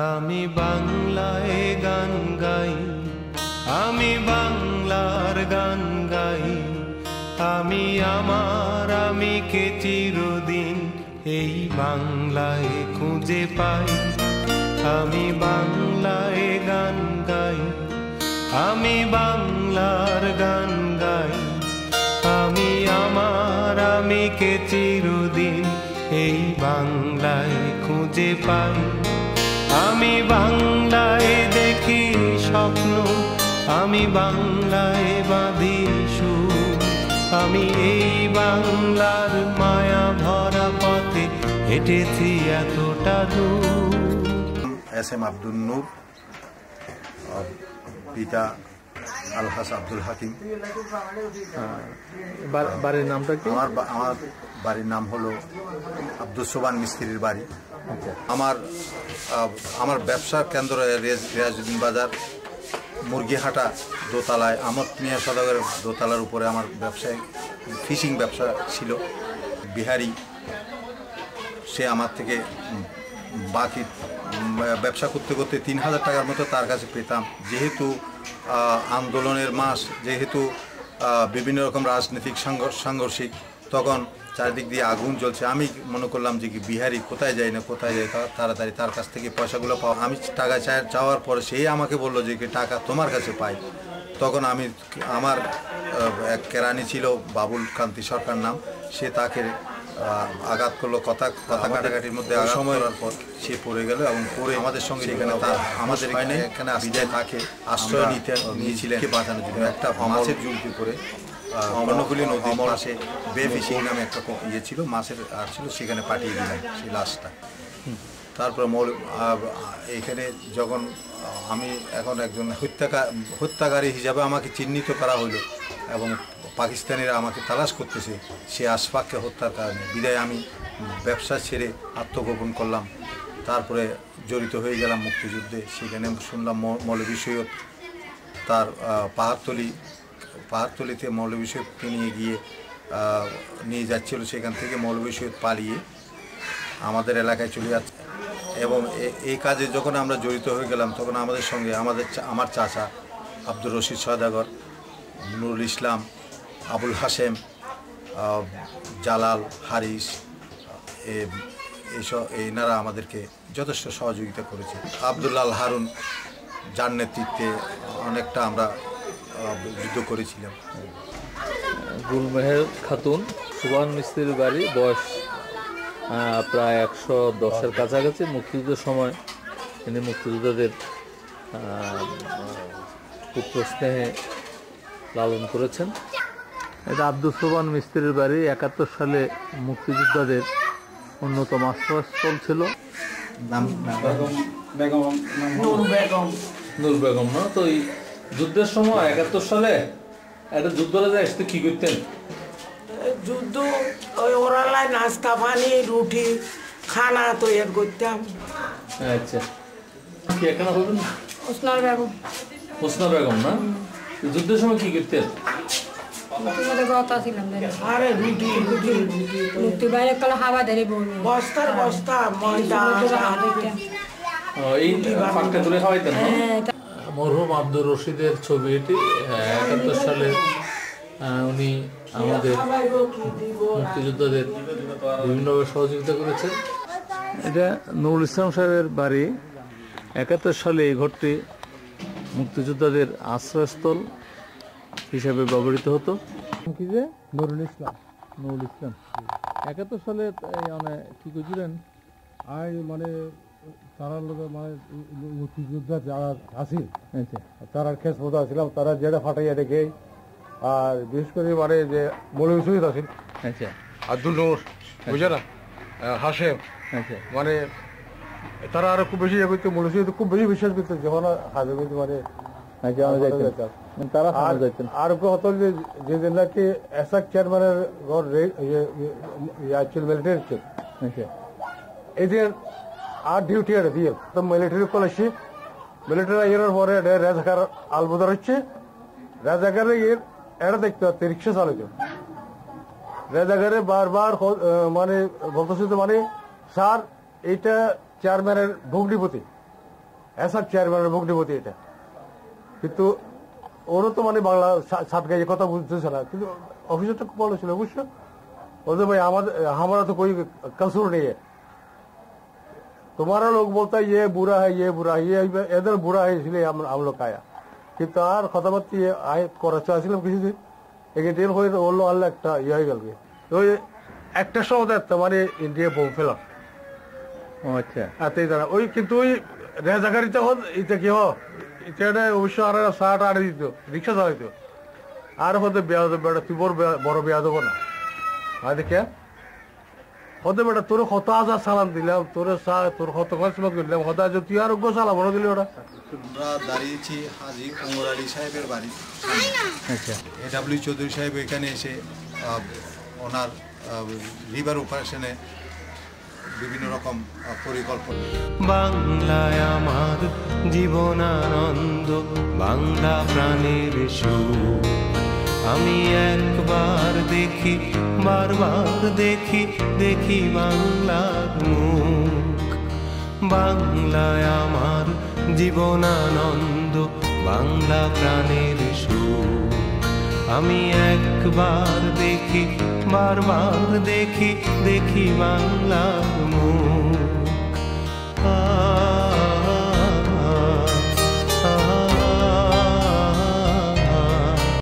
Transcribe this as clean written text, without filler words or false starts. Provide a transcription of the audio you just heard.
আমি বাংলায় গান গাই, আমি বাংলার গান গাই, আমি আমার আমিকে চিরদিন এই বাংলায় খুঁজে পাই। আমি বাংলায় গান গাই, আমি বাংলার গান গাই, আমি আমার আমিকে চিরদিন এই বাংলায় খুঁজে পাই। আমি বাংলায় দেখি স্বপ্ন, আমি বাংলায় বাঁধি সুর, আমি এই বাংলার মায়া ভরা পথে হেঁটেছি এতটা দূর। এস এম আব্দুল নূর, পিতা আলহাজ আব্দুল হাকিম। বাড়ির নামটা কি? আমার বাড়ির নাম হলো আব্দুল সোবান মিস্ত্রির বাড়ি। আমার ব্যবসার কেন্দ্র রিয়াজউদ্দিন বাজার মুরগিহাটা দোতলায়, আমত মিয়া সদাগরের দোতলার উপরে আমার ব্যবসায় ফিশিং ব্যবসা ছিল। বিহারি সে আমার থেকে বাকি ব্যবসা করতে করতে 3000 টাকার মতো তার কাছে পেতাম। যেহেতু আন্দোলনের মাস, যেহেতু বিভিন্ন রকম রাজনৈতিক সাংঘর্ষিক, তখন চারিদিক দিয়ে আগুন জ্বলছে। আমি মনে করলাম যে কি বিহারি কোথায় যায় না কোথায় যায়, তাড়াতাড়ি তার কাছ থেকে পয়সাগুলো পাওয়া। আমি টাকা চাওয়ার পরে সেই আমাকে বললো যে কি টাকা তোমার কাছে পাই। তখন আমি আমার এক কেরানি ছিল বাবুল কান্তি সরকার নাম, সে তাকে আঘাত করলো, কথা কাটাকাটির মধ্যে সময় পর সে পড়ে গেল এবং পড়ে আমাদের সঙ্গে এখানে আমাদের এখানে বিদায় তাকে আশ্রয় নিয়েছিলেন বাঁচানোর জন্য। একটা মাছের জুলকি করে অন্যগুলি নদীর পাশে বে ফিশিং নামে একটা ইয়ে ছিল, মাছের আর ছিল, সেখানে পাঠিয়ে দিলাম সেই লাশটা। তারপর এখানে যখন আমি এখন একজন হত্যাকারী হিসাবে আমাকে চিহ্নিত করা হলো এবং পাকিস্তানিরা আমাকে তালাশ করতেছে সে আশফাককে হত্যার কারণে, বিদায় আমি ব্যবসা ছেড়ে আত্মগোপন করলাম। তারপরে জড়িত হয়ে গেলাম মুক্তিযুদ্ধে। সেখানে শুনলাম মৌলভী সৈয়দ তার পাহাড়তলিতে মৌলভী সৈয়দকে নিয়ে যাচ্ছিল। সেখান থেকে মৌলভী সৈয়দ পালিয়ে আমাদের এলাকায় চলে যাচ্ছে এবং এই কাজে যখন আমরা জড়িত হয়ে গেলাম তখন আমাদের সঙ্গে আমার চাচা আব্দুর রশিদ সওদাগর, নুরুল ইসলাম, আবুল হাশেম, জালাল, হারিস, এনারা আমাদেরকে যথেষ্ট সহযোগিতা করেছে। আবদুল্লাহ হারুন যার নেতৃত্বে অনেকটা আমরা যুদ্ধ করেছিলাম। গুলমেহের খাতুন, সুবান মিস্ত্রির বাড়ি, বয়স প্রায় 110-এর কাছাকাছি। মুক্তিযুদ্ধের সময় তিনি মুক্তিযোদ্ধাদের পুত্র স্নেহে লালন করেছেন। এটা আব্দুল সোবান মিস্ত্রির বাড়ি। 71 সালে মুক্তিযোদ্ধাদের অন্যতম আশ্রয়স্থল ছিল। নূর বেগম না? তো এই যুদ্ধের সময় 71 সালে একটা যুদ্ধরা যায় আসতে কি করতেন? যুদ্ধ ওই ওরালাই নাস্তা পানি রুটি খানা তৈরি করতাম। আচ্ছা, কি এখানে বলবেন? হোসনা বেগম না? যুদ্ধের সময় কি করতেন? আরে রুটি রুটি বাইরে কালে হাওয়া ধরে বস্তার বস্তা ময়দা এই ফাঁকটা করে খাওয়াইতেন। মরহুম আব্দুর রশিদের ছবি এটি। 71 সালে উনি আমাদের মুক্তিযোদ্ধাদের বিভিন্নভাবে সহযোগিতা করেছেন। এটা নুরুল ইসলাম সাহেবের বাড়ি। 71 সালে এই ঘরটি মুক্তিযোদ্ধাদের আশ্রয়স্থল হিসাবে ব্যবহৃত হতো। কি যে নুরুল ইসলাম 71 সালে মানে কি করছিলেন? মানে তারা লোক মানে মুক্তিযোদ্ধা যারা আছিল তারা খেস মতো আসছিলাম, তারা যেটা ফাটাইয়া দেখে। আর বিশেষ করে মানে যে মৌলভী সৈয়দ আছিল, আচ্ছা, আব্দুল নূর, বুঝে না, হাশেম, মানে তারা আরো খুব বেশি ইয়ে করতো। মৌলভী সৈয়দ খুব বেশি বিশ্বাস করতো যখন হাজে করতো মানে আর হতো যে জেলাকে এসআক চেয়ারম্যানের ঘর মিলিটারি এদের আর ডিউটি এটা দিয়ে তো মিলিটারি কলেজে মিলিটারি ইয়ের পরে রাজাকার আলবদর হচ্ছে। রাজাকারে এটা দেখতে পাচ্ছে রিক্সা চালিত রাজাকারে বারবার মানে বলতেছে মানে স্যার এইটা চেয়ারম্যানের ভগ্নিপতি এসআর চেয়ারম্যানের ভগ্নিপতি এটা, কিন্তু ওরও তো মানে বাংলা সাত গায়ে কথা বুঝতেছে না, কিন্তু অফিসারটা খুব ভালো ছিল অবশ্য। বলতে ভাই हमारा तो कोई कसूर नहीं है, तुम्हारा लोग बोलता है ये बुरा है ये बुरा है, ये इधर बुरा है इसलिए हम लोग आया। কিন্তু আর কথাবার্তা আয় করার চাইছিলাম কিছুদিন, এগেন হয়ে বললো আল্লাহ একটা ইয়ে হয়ে গেল, ওই একটা সময় মানে ইন্ডিয়া বোম ফেলা। আচ্ছা ওই কিন্তু ওই রেজাকারিতে এটা কি এটা অবশ্য আর শার্ট আড়ে দিত, রিক্সা চালাইত, আর হতে বেয়াদ বেটা তুই বড় বেয়াদ হবো না। আর দেখে হতে বেটা তোর কত হাজার সালাম দিলাম, তোর কত খরচমত করলাম, হতে আজ তুই আর সালাম বড় দিলি ওরা। আমরা দাঁড়িয়েছি হাজি ওমর আলী সাহেবের বাড়ি। আচ্ছা এডব্লিউ চৌধুরী সাহেব এখানে এসে ওনার রিভার অপারেশনে বিভিন্ন রকম পরিকল্পনা। বাংলায় আমার জীবনানন্দ, বাংলা প্রাণের সুর। আমি একবার দেখি বারবার দেখি দেখি বাংলার মুখ। বাংলায় আমার জীবনানন্দ, বাংলা প্রাণের সুর। আমি একবার দেখি বারবার দেখি দেখি বাংলার মুখ।